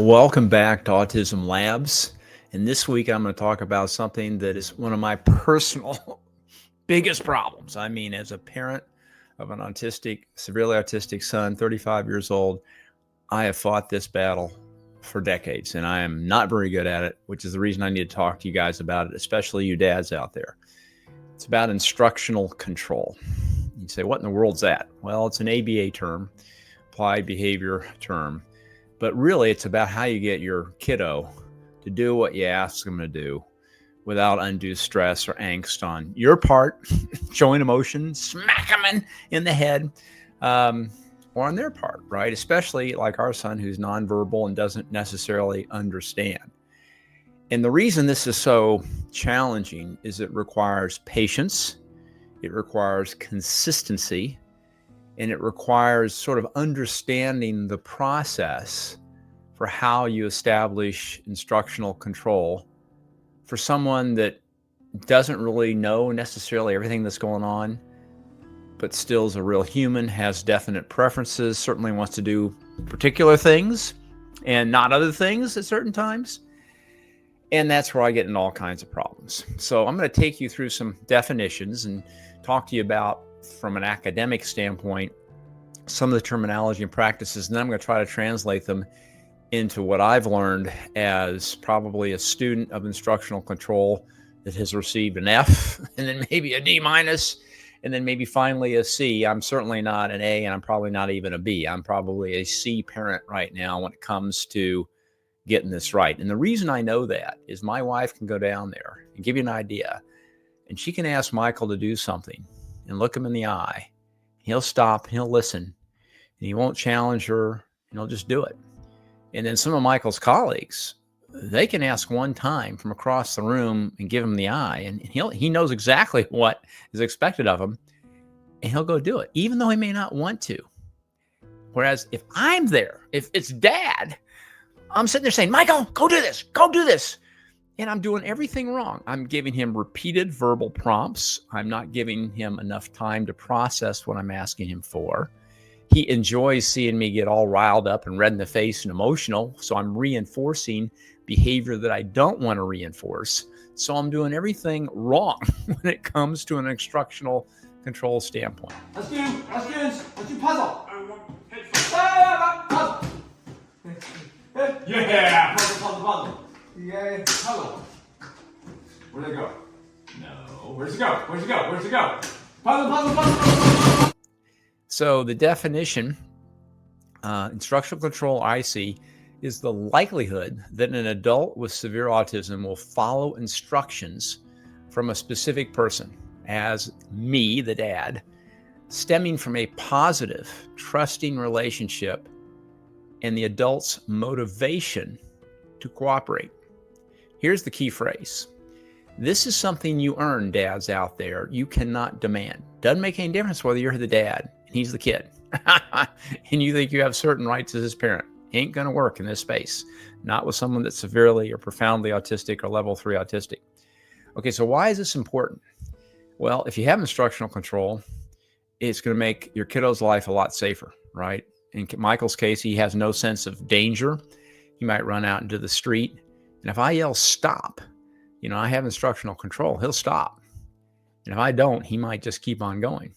Welcome back to Autism Labs. And this week I'm going to talk about something that is one of my personal biggest problems. I mean, as a parent of an severely autistic son, 35 years old, I have fought this battle for decades and I am not very good at it, which is the reason I need to talk to you guys about it, especially you dads out there. It's about instructional control. You say, what in the world's that? Well, it's an ABA term, applied behavior term. But really, it's about how you get your kiddo to do what you ask them to do without undue stress or angst on your part, showing emotion, smack them in the head, or on their part, right? Especially like our son who's nonverbal and doesn't necessarily understand. And the reason this is so challenging is it requires patience, it requires consistency, and it requires sort of understanding the process for how you establish instructional control for someone that doesn't really know necessarily everything that's going on, but still is a real human, has definite preferences, certainly wants to do particular things and not other things at certain times. And that's where I get in all kinds of problems. So I'm going to take you through some definitions and talk to you about, from an academic standpoint, some of the terminology and practices, and then I'm going to try to translate them into what I've learned as probably a student of instructional control that has received an F and then maybe a D minus, and then maybe finally a C. I'm certainly not an A, and I'm probably not even a B. I'm probably a C parent right now when it comes to getting this right. And the reason I know that is my wife can go down there and give you an idea, and she can ask Michael to do something and look him in the eye. He'll stop, he'll listen, and he won't challenge her, and he'll just do it. And then some of Michael's colleagues, they can ask one time from across the room and give him the eye, and he knows exactly what is expected of him, and he'll go do it, even though he may not want to. Whereas if I'm there, if it's dad, I'm sitting there saying, Michael, go do this. And I'm doing everything wrong. I'm giving him repeated verbal prompts. I'm not giving him enough time to process what I'm asking him for. He enjoys seeing me get all riled up and red in the face and emotional. So I'm reinforcing behavior that I don't want to reinforce. So I'm doing everything wrong when it comes to an instructional control standpoint. Let's do puzzle. Puzzle. Yeah, puzzle. Yay, puzzle. Where'd it go? No. Where's it go? Puzzle. So the definition, instructional control I see, is the likelihood that an adult with severe autism will follow instructions from a specific person, as me, the dad, stemming from a positive, trusting relationship and the adult's motivation to cooperate. Here's the key phrase. This is something you earn, dads out there. You cannot demand. Doesn't make any difference whether you're the dad and he's the kid and you think you have certain rights as his parent. Ain't going to work in this space. Not with someone that's severely or profoundly autistic or level 3 autistic. Okay, so why is this important? Well, if you have instructional control, it's going to make your kiddo's life a lot safer, right? In Michael's case, he has no sense of danger. He might run out into the street. And if I yell, stop, I have instructional control, he'll stop. And if I don't, he might just keep on going.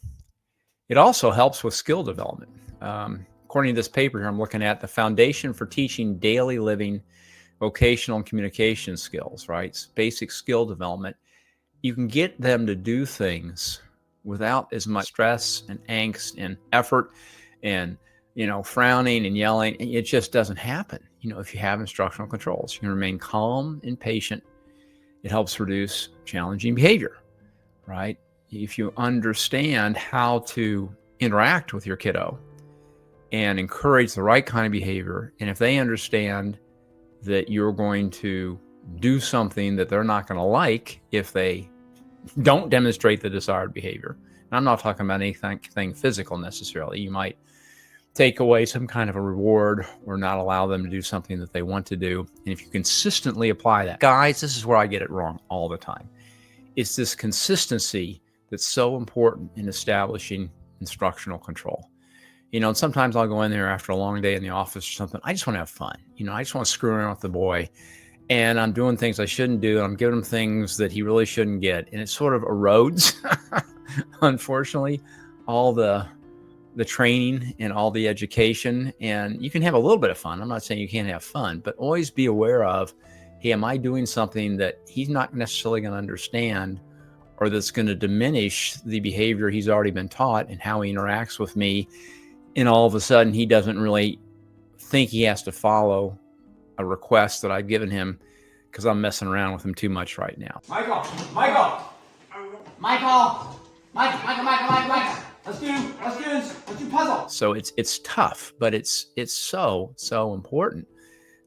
It also helps with skill development. According to this paper here, I'm looking at the foundation for teaching daily living, vocational and communication skills, right? It's basic skill development. You can get them to do things without as much stress and angst and effort and frowning and yelling. It just doesn't happen. If you have instructional controls, you can remain calm and patient. It helps reduce challenging behavior, right? If you understand how to interact with your kiddo and encourage the right kind of behavior, and if they understand that you're going to do something that they're not going to like if they don't demonstrate the desired behavior. And I'm not talking about anything physical necessarily. You might take away some kind of a reward or not allow them to do something that they want to do. And if you consistently apply that, guys, this is where I get it wrong all the time. It's this consistency that's so important in establishing instructional control. And sometimes I'll go in there after a long day in the office or something. I just want to have fun. I just want to screw around with the boy. And I'm doing things I shouldn't do. And I'm giving him things that he really shouldn't get. And it sort of erodes, unfortunately, all the training and all the education. And you can have a little bit of fun. I'm not saying you can't have fun, but always be aware of, hey, am I doing something that he's not necessarily going to understand, or that's going to diminish the behavior he's already been taught and how he interacts with me? And all of a sudden, he doesn't really think he has to follow a request that I've given him because I'm messing around with him too much right now. Michael! Michael! Michael! Michael! Let's do puzzle. So it's tough, but it's so important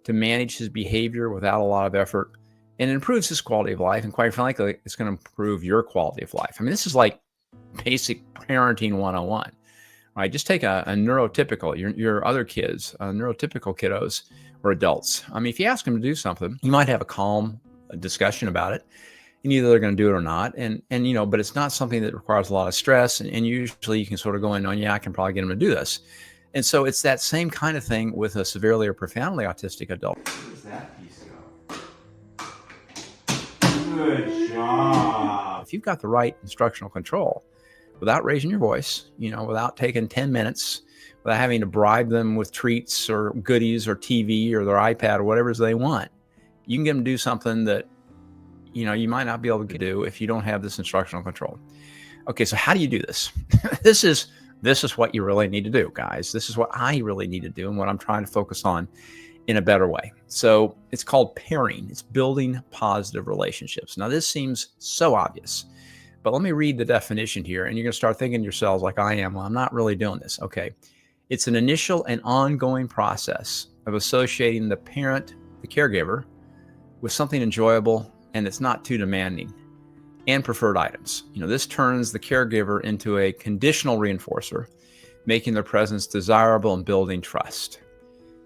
to manage his behavior without a lot of effort, and it improves his quality of life. And quite frankly, it's going to improve your quality of life. I mean, this is like basic parenting 101, right? Just take a neurotypical, your other kids, neurotypical kiddos or adults. I mean, if you ask them to do something, you might have a calm discussion about it, and either they're going to do it or not. And but it's not something that requires a lot of stress. And usually you can sort of go in on, yeah, I can probably get them to do this. And so it's that same kind of thing with a severely or profoundly autistic adult. Where does that piece go? Good job. If you've got the right instructional control, without raising your voice, without taking 10 minutes, without having to bribe them with treats or goodies or TV or their iPad or whatever they want, you can get them to do something that you might not be able to do if you don't have this instructional control. Okay, so how do you do this? This is what you really need to do, guys. This is what I really need to do, and what I'm trying to focus on in a better way. So it's called pairing. It's building positive relationships. Now, this seems so obvious, but let me read the definition here, and you're going to start thinking to yourselves like I am, well, I'm not really doing this. Okay. It's an initial and ongoing process of associating the parent, the caregiver, with something enjoyable and it's not too demanding, and preferred items. This turns the caregiver into a conditional reinforcer, making their presence desirable and building trust.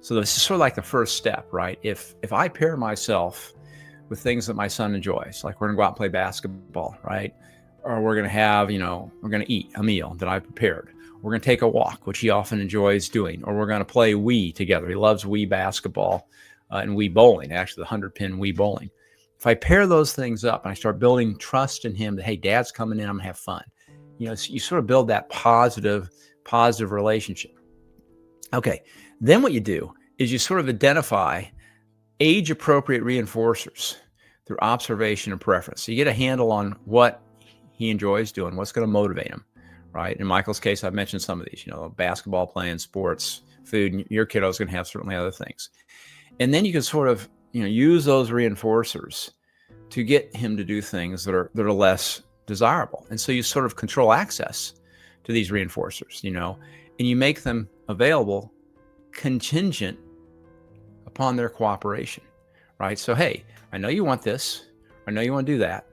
So this is sort of like the first step, right? If I pair myself with things that my son enjoys, like we're gonna go out and play basketball, right? Or we're gonna have, we're gonna eat a meal that I prepared. We're gonna take a walk, which he often enjoys doing, or we're gonna play Wii together. He loves Wii basketball and Wii bowling, actually the 100-pin Wii bowling. If I pair those things up and I start building trust in him that, hey, dad's coming in, I'm gonna have fun. So you sort of build that positive relationship. Okay, then what you do is you sort of identify age-appropriate reinforcers through observation and preference. So you get a handle on what he enjoys doing, what's going to motivate him, right? In Michael's case, I've mentioned some of these, basketball, playing, sports, food, and your kiddo's going to have certainly other things. And then you can sort of, use those reinforcers to get him to do things that are less desirable. And so you sort of control access to these reinforcers, and you make them available contingent upon their cooperation, right? So, hey, I know you want this. I know you want to do that.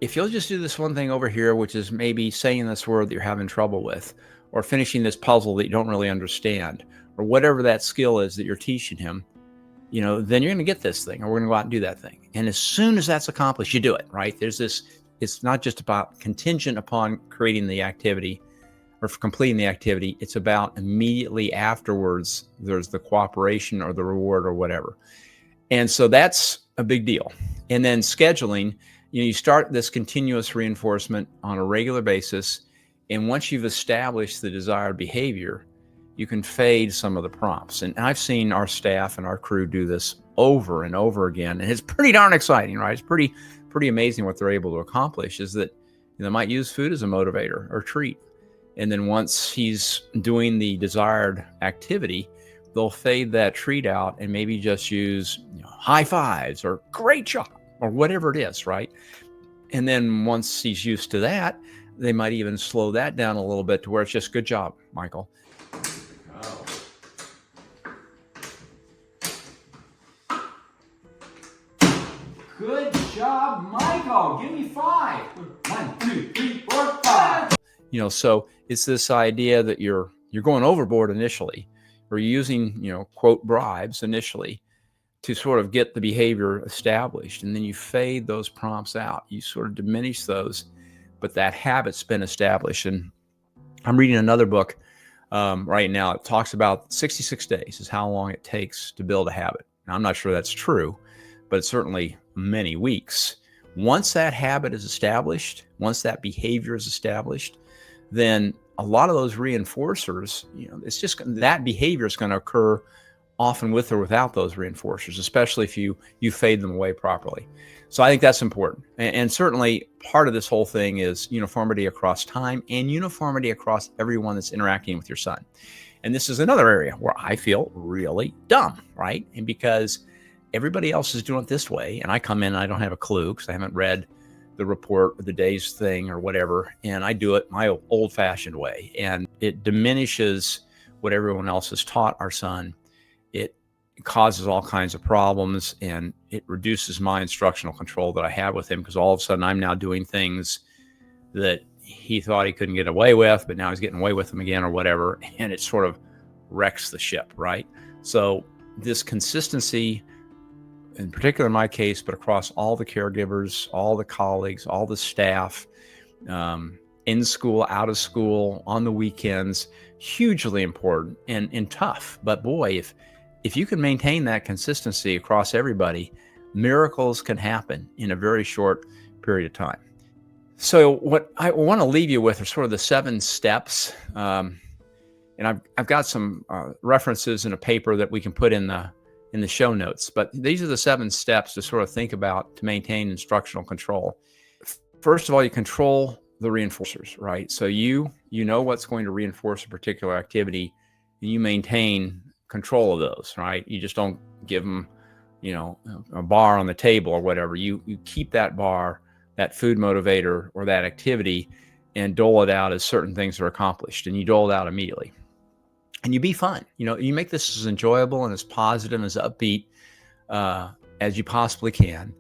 If you'll just do this one thing over here, which is maybe saying this word that you're having trouble with, or finishing this puzzle that you don't really understand, or whatever that skill is that you're teaching him, then you're going to get this thing, or we're going to go out and do that thing. And as soon as that's accomplished, you do it, right? It's not just about contingent upon creating the activity or for completing the activity. It's about immediately afterwards, there's the cooperation or the reward or whatever. And so that's a big deal. And then scheduling, you start this continuous reinforcement on a regular basis. And once you've established the desired behavior, you can fade some of the prompts. And I've seen our staff and our crew do this over and over again. And it's pretty darn exciting, right? It's pretty amazing what they're able to accomplish, is that they might use food as a motivator or treat. And then once he's doing the desired activity, they'll fade that treat out and maybe just use high fives or great job or whatever it is, right? And then once he's used to that, they might even slow that down a little bit to where it's just good job, Michael. Good job, Michael. Give me 5. 1, 2, 3, 4, 5. So it's this idea that you're going overboard initially, or you're using, quote, bribes initially to sort of get the behavior established. And then you fade those prompts out. You sort of diminish those, but that habit's been established. And I'm reading another book right now. It talks about 66 days is how long it takes to build a habit. Now, I'm not sure that's true, but it's certainly many weeks. Once that habit is established, once that behavior is established, then a lot of those reinforcers, it's just that behavior is going to occur often with or without those reinforcers, especially if you fade them away properly. So I think that's important. And certainly part of this whole thing is uniformity across time and uniformity across everyone that's interacting with your son. And this is another area where I feel really dumb, right? And because everybody else is doing it this way, and I come in and I don't have a clue because I haven't read the report or the day's thing or whatever, and I do it my old-fashioned way, and it diminishes what everyone else has taught our son. It causes all kinds of problems, and it reduces my instructional control that I have with him, because all of a sudden I'm now doing things that he thought he couldn't get away with, but now he's getting away with them again or whatever, and it sort of wrecks the ship, right? So this consistency, in particular in my case, but across all the caregivers, all the colleagues, all the staff, in school, out of school, on the weekends, hugely important and tough. But boy, if you can maintain that consistency across everybody, miracles can happen in a very short period of time. So what I want to leave you with are sort of the 7 steps. And I've got some references in a paper that we can put in the show notes, but these are the 7 steps to sort of think about to maintain instructional control. First of all, you control the reinforcers, right? So you know what's going to reinforce a particular activity, and you maintain control of those, right? You just don't give them, a bar on the table or whatever. You keep that bar, that food motivator or that activity, and dole it out as certain things are accomplished, and you dole it out immediately. And you be fun. You make this as enjoyable and as positive and as upbeat as you possibly can.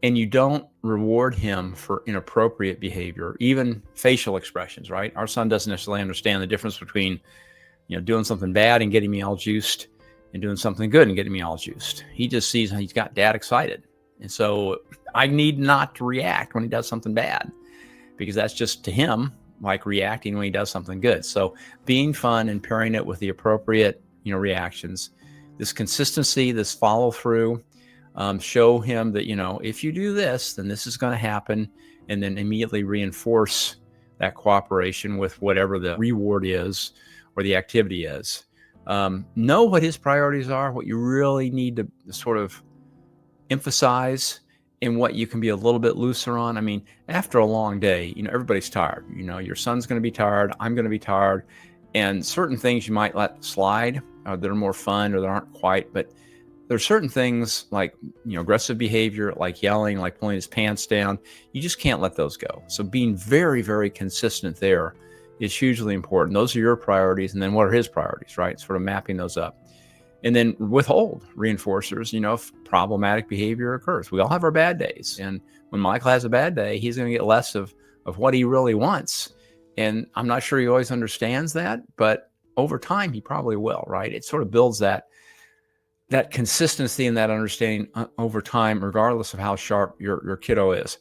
And you don't reward him for inappropriate behavior, even facial expressions, right? Our son doesn't necessarily understand the difference between, doing something bad and getting me all juiced and doing something good and getting me all juiced. He just sees he's got dad excited. And so I need not to react when he does something bad, because that's just to him like reacting when he does something good. So being fun and pairing it with the appropriate, reactions, this consistency, this follow through, show him that, if you do this, then this is going to happen, and then immediately reinforce that cooperation with whatever the reward is or the activity is. Know what his priorities are, what you really need to sort of emphasize, and what you can be a little bit looser on. I mean, after a long day, everybody's tired. Your son's going to be tired. I'm going to be tired. And certain things you might let slide that are more fun or that aren't quite. But there's certain things like, aggressive behavior, like yelling, like pulling his pants down. You just can't let those go. So being very, very consistent there is hugely important. Those are your priorities. And then what are his priorities, right? Sort of mapping those up. And then withhold reinforcers, if problematic behavior occurs. We all have our bad days. And when Michael has a bad day, he's going to get less of what he really wants. And I'm not sure he always understands that, but over time, he probably will, right? It sort of builds that consistency and that understanding over time, regardless of how sharp your kiddo is.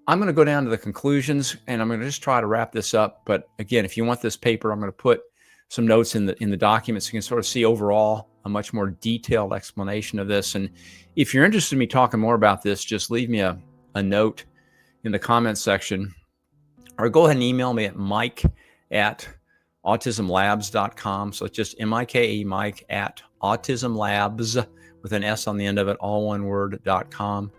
I'm going to go down to the conclusions, and I'm going to just try to wrap this up. But again, if you want this paper, I'm going to put some notes in the documents. So you can sort of see overall a much more detailed explanation of this. And if you're interested in me talking more about this, just leave me a note in the comments section, or go ahead and email me at mike@autismlabs.com. So it's just MIKE, Mike at autismlabs with an S on the end of it, all one word.com.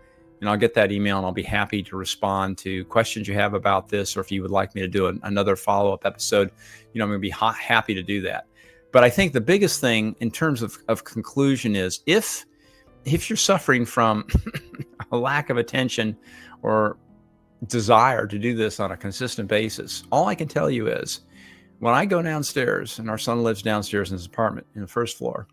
And I'll get that email, and I'll be happy to respond to questions you have about this, or if you would like me to do another follow-up episode, I'm going to be happy to do that. But I think the biggest thing in terms of conclusion is if you're suffering from a lack of attention or desire to do this on a consistent basis, all I can tell you is when I go downstairs, and our son lives downstairs in his apartment in the first floor,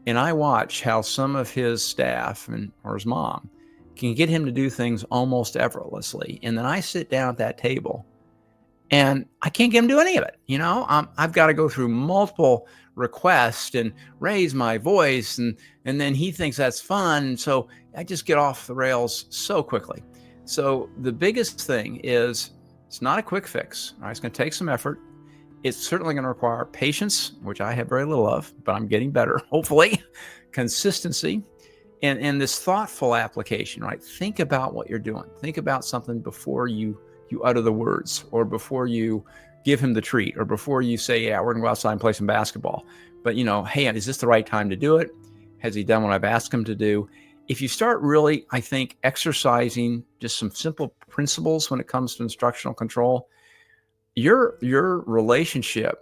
and I watch how some of his staff or his mom can get him to do things almost effortlessly. And then I sit down at that table and I can't get him to do any of it. I've got to go through multiple requests and raise my voice. And then he thinks that's fun. So I just get off the rails so quickly. So the biggest thing is it's not a quick fix. All right, it's going to take some effort. It's certainly going to require patience, which I have very little of, but I'm getting better, hopefully, consistency, and this thoughtful application, right? Think about what you're doing. Think about something before you utter the words, or before you give him the treat, or before you say, yeah, we're going to go outside and play some basketball. But, hey, is this the right time to do it? Has he done what I've asked him to do? If you start really, I think, exercising just some simple principles when it comes to instructional control, your relationship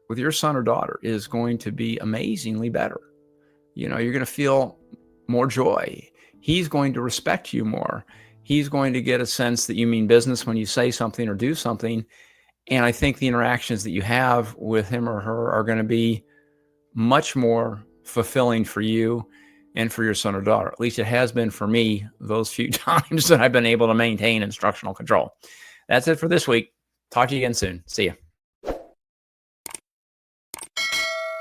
with your son or daughter is going to be amazingly better. You're going to feel more joy. He's going to respect you more. He's going to get a sense that you mean business when you say something or do something. And I think the interactions that you have with him or her are going to be much more fulfilling for you and for your son or daughter. At least it has been for me those few times that I've been able to maintain instructional control. That's it for this week. Talk to you again soon. See you.